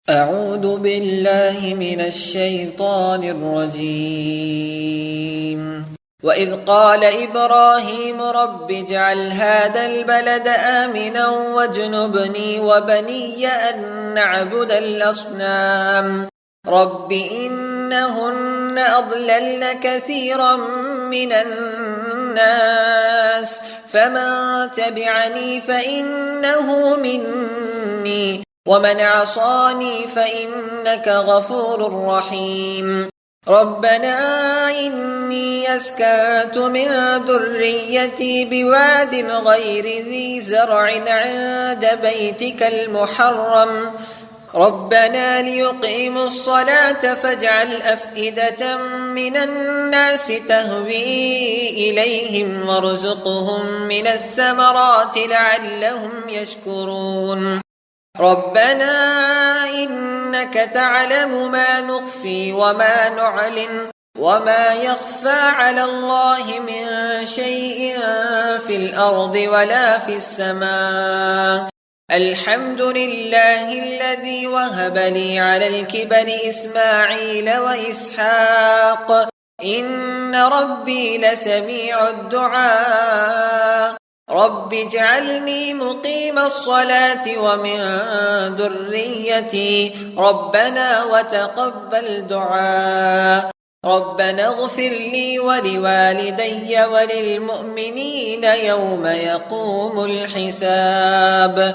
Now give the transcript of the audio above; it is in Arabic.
أعوذ بالله من الشيطان الرجيم. وإذ قال إبراهيم رب اجعل هذا البلد آمنا واجنبني وبني أن نعبد الأصنام رب إنهن أضللن كثيرا من الناس فمن تبعني فإنه مني ومن عصاني فإنك غفور رحيم. ربنا إني أسكنت من ذريتي بواد غير ذي زرع عند بيتك المحرم ربنا ليقيموا الصلاة فاجعل أفئدة من الناس تهوي إليهم وارزقهم من الثمرات لعلهم يشكرون. ربنا إنك تعلم ما نخفي وما نعلن وما يخفى على الله من شيء في الأرض ولا في السماء. الحمد لله الذي وهب لي على الكبر إسماعيل وإسحاق إن ربي لسميع الدعاء. رب اجعلني مقيم الصلاة ومن ذريتي ربنا وتقبل دعاء. ربنا اغفر لي ولوالدي وللمؤمنين يوم يقوم الحساب.